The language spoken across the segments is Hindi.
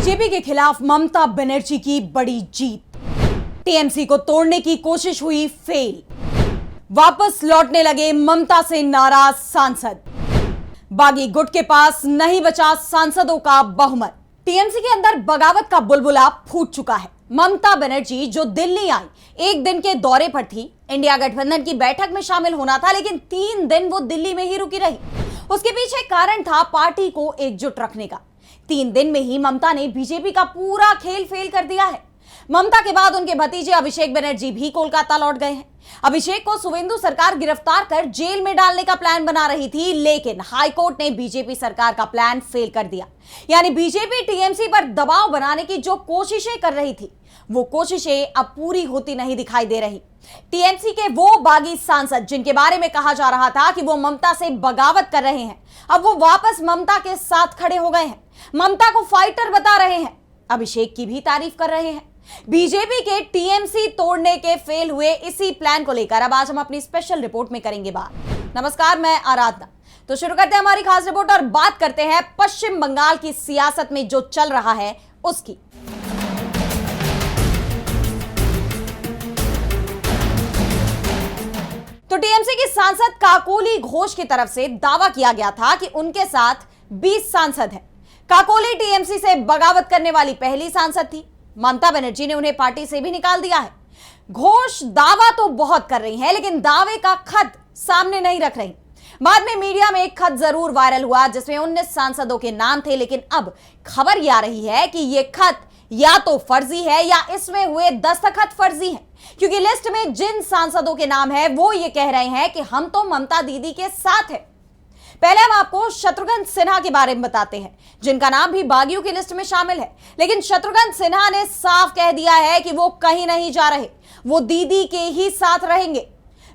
बीजेपी के खिलाफ ममता बनर्जी की बड़ी जीत। टीएमसी को तोड़ने की कोशिश हुई फेल। वापस लौटने लगे ममता से नाराज सांसद। बागी गुट के पास नहीं बचा सांसदों का बहुमत। टीएमसी के अंदर बगावत का बुलबुला फूट चुका है। ममता बनर्जी जो दिल्ली आई, एक दिन के दौरे पर थी, इंडिया गठबंधन की बैठक में शामिल होना था, लेकिन 3 दिन वो दिल्ली में ही रुकी रही। उसके पीछे कारण था पार्टी को एकजुट रखने का। 3 दिन में ही ममता ने बीजेपी का पूरा खेल फेल कर दिया है। ममता के बाद उनके भतीजे अभिषेक बनर्जी भी कोलकाता लौट गए हैं। अभिषेक को शुवेंदु सरकार गिरफ्तार कर जेल में डालने का प्लान बना रही थी, लेकिन हाईकोर्ट ने बीजेपी सरकार का प्लान फेल कर दिया। यानी बीजेपी टीएमसी पर दबाव बनाने की जो कोशिशें कर रही थी, वो कोशिशें अब पूरी होती नहीं दिखाई दे रही। टीएमसी के वो बागी सांसद जिनके बारे में कहा जा रहा था कि वो ममता से बगावत कर रहे हैं, अब वो वापस ममता के साथ खड़े हो गए हैं। ममता को फाइटर बता रहे हैं, अभिषेक की भी तारीफ कर रहे हैं। बीजेपी के टीएमसी तोड़ने के फेल हुए इसी प्लान को लेकर अब आज हम अपनी स्पेशल रिपोर्ट में करेंगे बात। नमस्कार, मैं आराधना। तो शुरू करते हैं हमारी खास रिपोर्ट और बात करते हैं पश्चिम बंगाल की सियासत में जो चल रहा है उसकी। तो टीएमसी की सांसद काकोली घोष की तरफ से दावा किया गया था कि उनके साथ 20 सांसद हैं। काकोली टीएमसी से बगावत करने वाली पहली सांसद थी। ममता बनर्जी ने उन्हें पार्टी से भी निकाल दिया है। घोष दावा तो बहुत कर रही हैं, लेकिन दावे का खत सामने नहीं रख रही। बाद में मीडिया में एक खत जरूर वायरल हुआ जिसमें 19 सांसदों के नाम थे, लेकिन अब खबर यह आ रही है कि यह खत या तो फर्जी है या इसमें हुए दस्तखत फर्जी हैं, क्योंकि लिस्ट में जिन सांसदों के नाम है वो ये कह रहे हैं कि हम तो ममता दीदी के साथ हैं। पहले हम आपको शत्रुघ्न सिन्हा के बारे में बताते हैं, जिनका नाम भी बागियों की लिस्ट में शामिल है, लेकिन शत्रुघ्न सिन्हा ने साफ कह दिया है कि वो कहीं नहीं जा रहे, वो दीदी के ही साथ रहेंगे।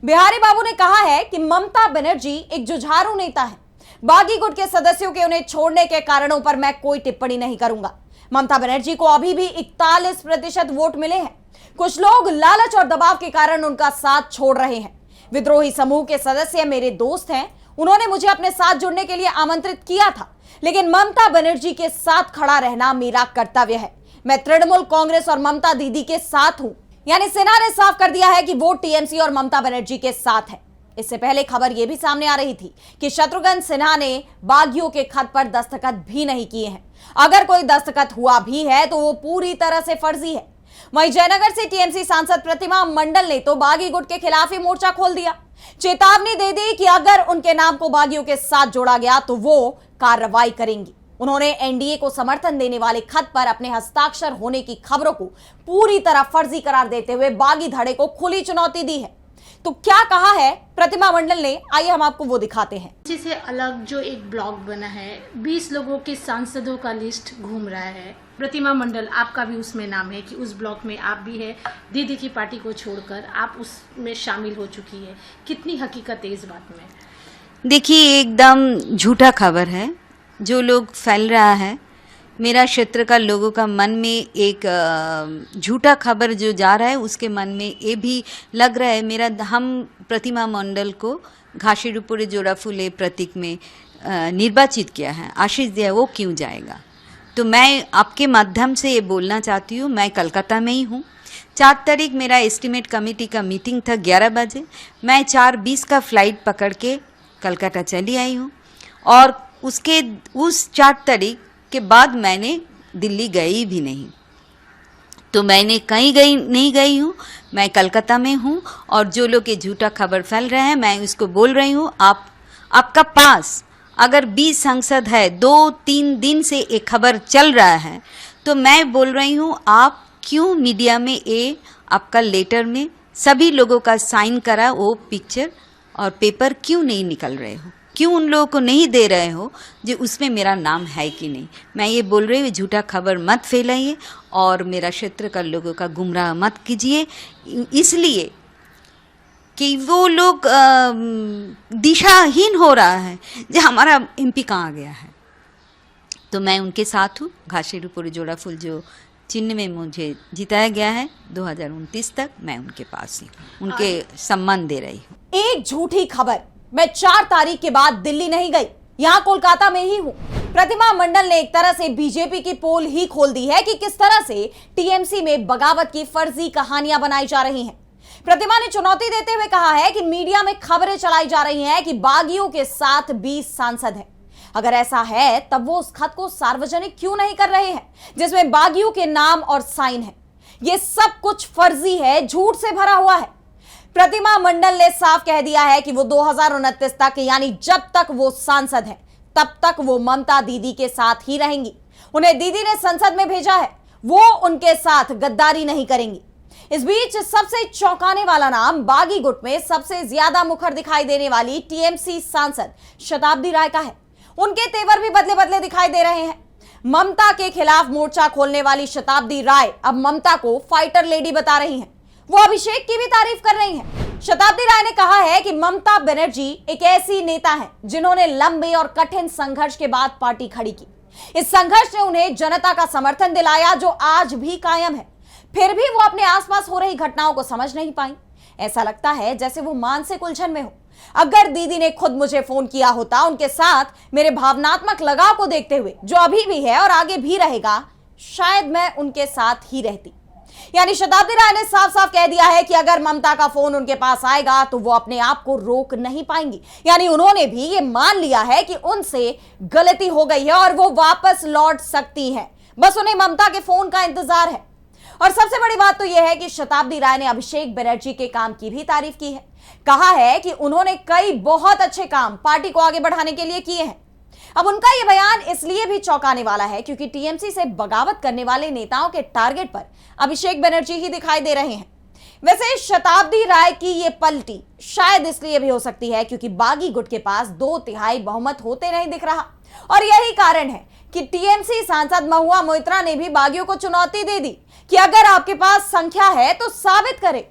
बिहारी बाबू ने कहा है कि ममता बनर्जी एक जुझारू नेता है। बागी गुट के सदस्यों के उन्हें छोड़ने के कारणों पर मैं कोई टिप्पणी नहीं करूंगा। ममता बनर्जी को अभी भी 41% वोट मिले हैं। कुछ लोग लालच और दबाव के कारण उनका साथ छोड़ रहे हैं। विद्रोही समूह के सदस्य मेरे दोस्त हैं, उन्होंने मुझे अपने साथ जुड़ने के लिए आमंत्रित किया था, लेकिन ममता बनर्जी के साथ खड़ा रहना मेरा कर्तव्य है। मैं तृणमूल कांग्रेस और ममता दीदी के साथ हूं। यानी सिन्हा ने साफ कर दिया है कि वो टीएमसी और ममता बनर्जी के साथ है। इससे पहले खबर यह भी सामने आ रही थी कि शत्रुघ्न सिन्हा ने बागियों के खत पर दस्तखत भी नहीं किए हैं। अगर कोई दस्तखत हुआ भी है तो वो पूरी तरह से फर्जी है। वहीं जयनगर से टीएमसी सांसद प्रतिमा मंडल ने तो बागी गुट के खिलाफ ही मोर्चा खोल दिया। चेतावनी दे दी कि अगर उनके नाम को बागियों के साथ जोड़ा गया तो वो कार्रवाई करेंगी। उन्होंने एनडीए को समर्थन देने वाले खत पर अपने हस्ताक्षर होने की खबरों को पूरी तरह फर्जी करार देते हुए बागी धड़े को खुली चुनौती दी है। तो क्या कहा है प्रतिमा मंडल ने, आइए हम आपको वो दिखाते हैं। जिसे अलग जो एक ब्लॉग बना है, 20 लोगों के सांसदों का लिस्ट घूम रहा है। प्रतिमा मंडल, आपका भी उसमें नाम है कि उस ब्लॉक में आप भी है। दीदी की पार्टी को छोड़कर आप उसमें शामिल हो चुकी है। कितनी हकीकत है इस बात में? देखिए, एकदम झूठा खबर है जो लोग फैल रहा है। मेरा क्षेत्र का लोगों का मन में एक झूठा खबर जो जा रहा है, उसके मन में ये भी लग रहा है हम प्रतिमा मंडल को घासीडुपुरे जोड़ाफुले प्रतीक में निर्वाचित किया है, आशीष दिया, वो क्यों जाएगा? तो मैं आपके माध्यम से ये बोलना चाहती हूँ, मैं कलकत्ता में ही हूँ। 4 तारीख मेरा एस्टीमेट कमेटी का मीटिंग था 11 बजे। मैं 4:20 का फ्लाइट पकड़ के कलकत्ता चली आई हूँ और उस 4 तारीख के बाद मैंने दिल्ली गई भी नहीं। तो मैंने कहीं नहीं गई हूँ, मैं कलकत्ता में हूँ। और जो लोग ये झूठा खबर फैल रहे हैं, मैं उसको बोल रही हूँ, आपका पास अगर 20 सांसद है, 2-3 दिन से एक खबर चल रहा है, तो मैं बोल रही हूँ, आप क्यों मीडिया में ये आपका लेटर में सभी लोगों का साइन करा वो पिक्चर और पेपर क्यों नहीं निकल रहे हो? क्यों उन लोगों को नहीं दे रहे हो जो उसमें मेरा नाम है कि नहीं? मैं ये बोल रही हूँ, झूठा खबर मत फैलाइए और मेरा क्षेत्र का लोगों का गुमराह मत कीजिए, इसलिए कि वो लोग दिशाहीन हो रहा है जो हमारा एमपी कहाँ गया है। तो मैं उनके साथ हूँ। घासीडुपुरे जोड़ाफुल जो चिन्ह में मुझे जिताया गया है 2029 तक, मैं उनके पास ही उनके सम्मान दे रही हूँ। एक झूठी खबर, मैं 4 तारीख के बाद दिल्ली नहीं गई, यहां कोलकाता में ही हूं। प्रतिमा मंडल ने एक तरह से बीजेपी की पोल ही खोल दी है कि किस तरह से टीएमसी में बगावत की फर्जी कहानियां बनाई जा रही हैं। प्रतिमा ने चुनौती देते हुए कहा है कि मीडिया में खबरें चलाई जा रही हैं कि बागियों के साथ 20 सांसद हैं। अगर ऐसा है तब वो उस खत को सार्वजनिक क्यों नहीं कर रहे हैं जिसमें बागियों के नाम और साइन है। ये सब कुछ फर्जी है, झूठ से भरा हुआ है। प्रतिमा मंडल ने साफ कह दिया है कि वो 2029 तक, यानी जब तक वो सांसद हैं तब तक वो ममता दीदी के साथ ही रहेंगी। उन्हें दीदी ने संसद में भेजा है, वो उनके साथ गद्दारी नहीं करेंगी। इस बीच सबसे चौंकाने वाला नाम बागी गुट में सबसे ज्यादा मुखर दिखाई देने वाली टीएमसी सांसद शताब्दी राय का है। उनके तेवर भी बदले बदले दिखाई दे रहे हैं। ममता के खिलाफ मोर्चा खोलने वाली शताब्दी राय अब ममता को फाइटर लेडी बता रही हैं। वो अभिषेक की भी तारीफ कर रही हैं। शताब्दी राय ने कहा है कि ममता बनर्जी एक ऐसी नेता है जिन्होंने लंबे और कठिन संघर्ष के बाद पार्टी खड़ी की। इस संघर्ष ने उन्हें जनता का समर्थन दिलाया जो आज भी कायम है। फिर भी वो अपने आसपास हो रही घटनाओं को समझ नहीं पाई। ऐसा लगता है जैसे वो मानसिक उलझन में हो। अगर दीदी ने खुद मुझे फोन किया होता, उनके साथ मेरे भावनात्मक लगाव को देखते हुए, जो अभी भी है और आगे भी रहेगा, शायद मैं उनके साथ ही रहती। यानी शताब्दी राय ने साफ साफ कह दिया है कि अगर ममता का फोन उनके पास आएगा तो वो अपने आप को रोक नहीं पाएंगी। यानी उन्होंने भी ये मान लिया है कि उनसे गलती हो गई है और वो वापस लौट सकती हैं। बस उन्हें ममता के फोन का इंतजार है। और सबसे बड़ी बात तो यह है कि शताब्दी राय ने अभिषेक बनर्जी के काम की भी तारीफ की है। कहा है कि उन्होंने कई बहुत अच्छे काम पार्टी को आगे बढ़ाने के लिए किए हैं। अब उनका यह बयान इसलिए भी चौंकाने वाला है क्योंकि टीएमसी से बगावत करने वाले नेताओं के टारगेट पर अभिषेक बनर्जी ही दिखाई दे रहे हैं। वैसे शताब्दी राय की ये पलटी शायद इसलिए भी हो सकती है क्योंकि बागी गुट के पास 2/3 बहुमत होते नहीं दिख रहा। और यही कारण है कि टीएमसी सांसद महुआ मोइत्रा ने भी बागियों को चुनौती दे दी कि अगर आपके पास संख्या है तो साबित करें।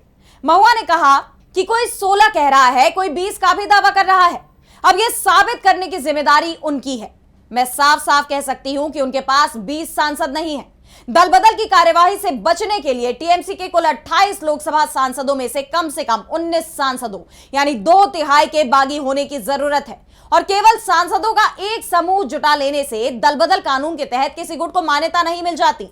महुआ ने कहा कि कोई 16 कह रहा है, कोई 20 का भी दावा कर रहा है। अब यह साबित करने की जिम्मेदारी उनकी है। मैं साफ साफ कह सकती हूं कि उनके पास 20 सांसद नहीं है। दल बदल की कार्यवाही से बचने के लिए टीएमसी के कुल 28 लोकसभा सांसदों में से कम 19 सांसदों, यानी 2/3 के बागी होने की जरूरत है। और केवल सांसदों का एक समूह जुटा लेने से दल बदल कानून के तहत किसी गुट को मान्यता नहीं मिल जाती।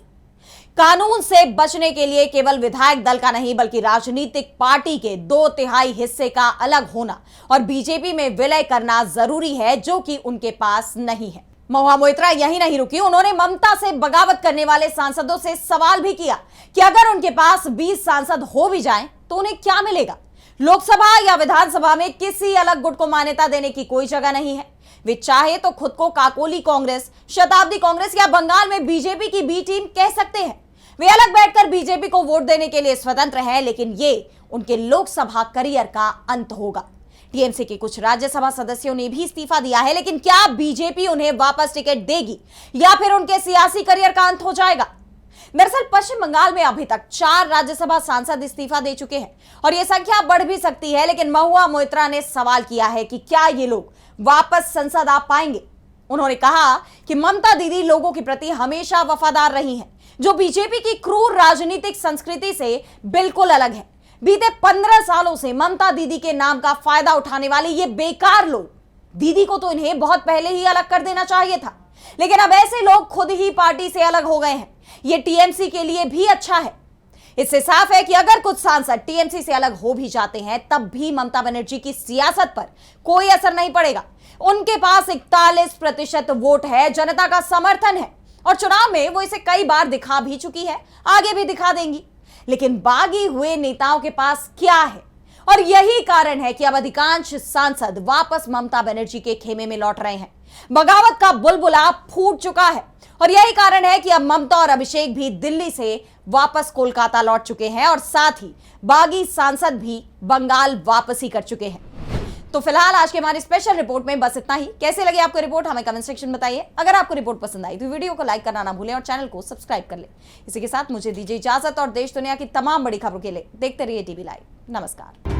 कानून से बचने के लिए केवल विधायक दल का नहीं बल्कि राजनीतिक पार्टी के 2/3 हिस्से का अलग होना और बीजेपी में विलय करना जरूरी है, जो कि उनके पास नहीं है। महुआ मोइत्रा यही नहीं रुकी, उन्होंने ममता से बगावत करने वाले सांसदों से सवाल भी किया कि अगर उनके पास 20 सांसद हो भी जाएं तो उन्हें क्या मिलेगा। लोकसभा या विधानसभा में किसी अलग गुट को मान्यता देने की कोई जगह नहीं है। वे चाहे तो खुद को काकोली कांग्रेस, शताब्दी कांग्रेस या बंगाल में बीजेपी की बी टीम कह सकते हैं। वे अलग बैठकर बीजेपी को वोट देने के लिए स्वतंत्र हैं, लेकिन ये उनके लोकसभा करियर का अंत होगा। टीएमसी के कुछ राज्यसभा सदस्यों ने भी इस्तीफा दिया है, लेकिन क्या बीजेपी उन्हें वापस टिकट देगी या फिर उनके सियासी करियर का अंत हो जाएगा? दरअसल पश्चिम बंगाल में अभी तक 4 राज्यसभा सांसद इस्तीफा दे चुके हैं और यह संख्या बढ़ भी सकती है, लेकिन महुआ मोइत्रा ने सवाल किया है कि क्या ये लोग वापस संसद आ पाएंगे। उन्होंने कहा कि ममता दीदी लोगों के प्रति हमेशा वफादार रही हैं, जो बीजेपी की क्रूर राजनीतिक संस्कृति से बिल्कुल अलग है। बीते 15 सालों से ममता दीदी के नाम का फायदा उठाने वाले ये बेकार लोग, दीदी को तो इन्हें बहुत पहले ही अलग कर देना चाहिए था, लेकिन अब ऐसे लोग खुद ही पार्टी से अलग हो गए हैं। ये टीएमसी के लिए भी अच्छा है। इससे साफ है कि अगर कुछ सांसद टीएमसी से अलग हो भी जाते हैं तब भी ममता बनर्जी की सियासत पर कोई असर नहीं पड़ेगा। उनके पास 41% वोट है, जनता का समर्थन है और चुनाव में वो इसे कई बार दिखा भी चुकी है, आगे भी दिखा देंगी। लेकिन बागी हुए नेताओं के पास क्या है? और यही कारण है कि अब अधिकांश सांसद वापस ममता बनर्जी के खेमे में लौट रहे हैं। बगावत का बुलबुला फूट चुका है और यही कारण है कि अब ममता और अभिषेक भी दिल्ली से वापस कोलकाता लौट चुके हैं और साथ ही बागी सांसद भी बंगाल वापसी कर चुके हैं। तो फिलहाल आज के हमारी स्पेशल रिपोर्ट में बस इतना ही। कैसे लगे आपको रिपोर्ट हमें कमेंट सेक्शन में बताइए। अगर आपको रिपोर्ट पसंद आई तो वीडियो को लाइक करना ना भूलें और चैनल को सब्सक्राइब कर लें। इसी के साथ मुझे दीजिए इजाजत और देश दुनिया की तमाम बड़ी खबरों के लिए देखते रहिए टीवी लाइव। नमस्कार।